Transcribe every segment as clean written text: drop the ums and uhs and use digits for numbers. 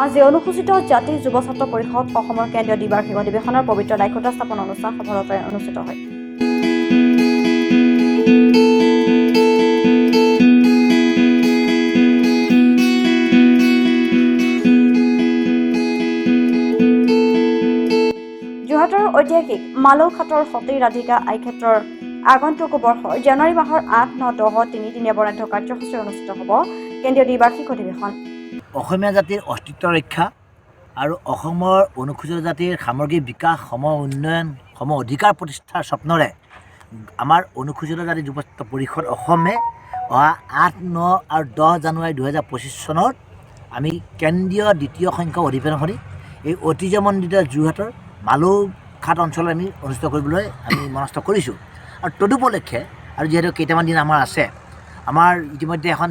আজি অনুসূচিত জাতি যুৱ ছাত্ৰ পৰিষদ অসমৰ কেন্দ্ৰীয় দ্বিবাৰ্ষিক অধিৱেশনৰ পবিত্ৰ লাইখুটা স্থাপন অনুষ্ঠান সফলতাৰে অনুষ্ঠিত হয়। যোৰহাটৰ ঐতিহাসিক মালৌঘাটৰ সতী ৰাধিকা আইক্ষেত্ৰৰ আগন্তুক বৰ্ষৰ জানুৱাৰী মাহৰ 8, 9, 10 তিনিদিনীয়া বৰ্ণাঢ্য কাৰ্যসূচী অনুষ্ঠিত হ'ব কেন্দ্ৰীয় দ্বিবাৰ্ষিক অধিৱেশন। অসমীয়া জাতিৰ অস্তিত্ব ৰক্ষা আৰু অসমৰ অনুসূচিত জাতিৰ সামগ্ৰিক বিকাশ, সম উন্নয়ন, সম অধিকাৰ প্ৰতিষ্ঠাৰ স্বপ্নৰে আমাৰ অনুসূচিত জাতি যুৱ ছাত্ৰ পৰিষদ অসমে অহা 8, 9 আৰু 10 জানুৱাৰী 2025 চনত আমি কেন্দ্ৰীয় দ্বিতীয় সংখ্যক অধিৱেশনখনি এই ঐতিহ্যমণ্ডিত যোৰহাটৰ মালৌঘাট অঞ্চলত আমি অনুষ্ঠিত কৰিবলৈ আমি মনস্থ কৰিছোঁ। আৰু তদুপলক্ষে আৰু যিহেতু কেইটামান দিন আমাৰ আছে, আমাৰ ইতিমধ্যে এখন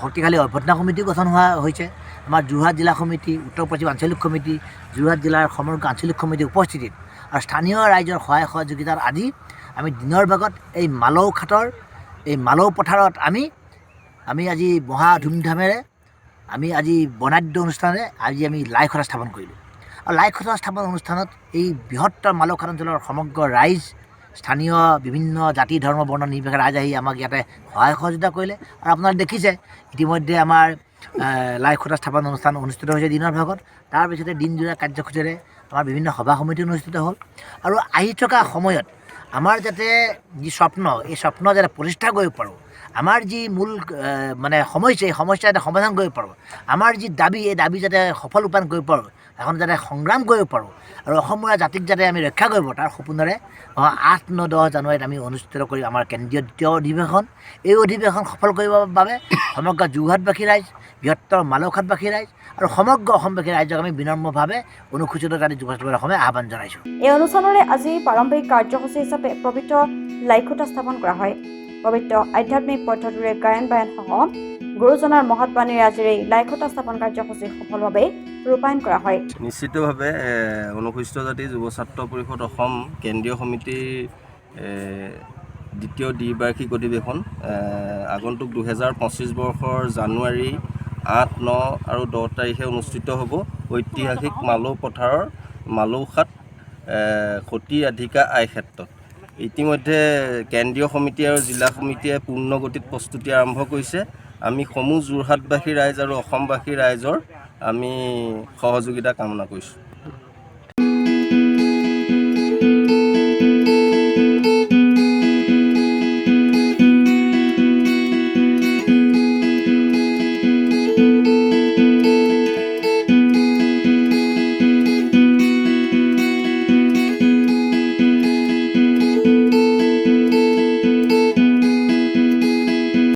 শক্তিশালী অভ্যৰ্থনা কমিটি গঠন হৈছে। আমাৰ যোৰহাট জিলা সমিতি, উত্তৰ পশ্চিম আঞ্চলিক সমিতি, যোৰহাট জিলাৰ সমগ্ৰ আঞ্চলিক সমিতিৰ উপস্থিতিত আৰু স্থানীয় ৰাইজৰ সহায় সহযোগিতাত আজি আমি দিনৰ ভাগত এই মালৌঘাটৰ এই মালৌ পথাৰত আমি আজি মহা ধুমধামেৰে আমি আজি বৰ্ণাঢ্য অনুষ্ঠানেৰে আজি আমি লাইখুটা স্থাপন কৰিলোঁ। আৰু লাইখুটা স্থাপন অনুষ্ঠানত এই বৃহত্তৰ মালৌঘাট অঞ্চলৰ সমগ্ৰ ৰাইজ, স্থানীয় বিভিন্ন জাতি ধৰ্ম বৰ্ণ নিৰ্বিশেষে ৰাইজ আহি আমাক ইয়াতে সহায় সহযোগিতা কৰিলে। আৰু আপোনালোকে দেখিছে ইতিমধ্যে আমাৰ লাইখুটা স্থাপন অনুষ্ঠান অনুষ্ঠিত হৈছে দিনৰ ভাগত। তাৰপিছতে দিনজোৰা কাৰ্যসূচীৰে আমাৰ বিভিন্ন সভা সমিতি অনুষ্ঠিত হ'ল। আৰু আহি থকা সময়ত আমাৰ যাতে যি স্বপ্ন, এই স্বপ্ন যাতে প্ৰতিষ্ঠা কৰিব পাৰোঁ, আমাৰ যি মূল সমস্যা, এই সমস্যা যাতে সমাধান কৰিব পাৰোঁ, আমাৰ যি দাবী, এই দাবী যাতে সফল ৰূপায়ণ কৰিব পাৰোঁ, এখন যাতে সংগ্ৰাম কৰিব পাৰোঁ আৰু অসমীয়া জাতিক যাতে আমি ৰক্ষা কৰিব পাৰোঁ, তাৰ সপোনেৰে 8, 9, 10 জানুৱাৰীত আমি অনুষ্ঠিত কৰি আমাৰ কেন্দ্ৰীয় দ্বিতীয় অধিৱেশন। এই অধিৱেশন সফল কৰিবৰ বাবে সমগ্ৰ যোৰহাটবাসী ৰাইজ, বৃহত্তৰ মালৌঘাটবাসী ৰাইজ আৰু সমগ্ৰ অসমবাসী ৰাইজক আমি বিনম্ৰভাৱে অনুসূচিত জাতি যুৱ ছাত্ৰ অসমে আহ্বান জনাইছোঁ। এই অনুষ্ঠানৰে আজি প্ৰাৰম্ভিক কাৰ্যসূচী হিচাপে পবিত্ৰ লাইখুটা স্থাপন কৰা হয়। পবিত্ৰ আধ্যাত্মিক পদ্ধতিৰে গায়ন বায়নসহ গুৰুজনাৰ মহৎ বাণীৰে আজিৰ এই লাইখুটা স্থাপন কাৰ্যসূচী সফলভাৱে ৰূপায়ণ কৰা হয়। নিশ্চিতভাৱে অনুসূচিত জাতি যুৱ ছাত্ৰ পৰিষদ অসম কেন্দ্ৰীয় সমিতিৰ দ্বিতীয় দ্বিবাৰ্ষিক অধিৱেশন আগন্তুক 2025 বৰ্ষৰ জানুৱাৰী 8, 9 আৰু 10 তাৰিখে অনুষ্ঠিত হ'ব ঐতিহাসিক মালৌ পথাৰৰ মালৌঘাট সতী ৰাধিকা আইক্ষেত্ৰত। ইতিমধ্যে কেন্দ্ৰীয় সমিতি আৰু জিলা সমিতিয়ে পূৰ্ণ গতিত প্ৰস্তুতি আৰম্ভ কৰিছে। আমি সমূহ যোৰহাটবাসী ৰাইজ আৰু অসমবাসী ৰাইজৰ আমি সহযোগিতা কামনা কৰিছোঁ।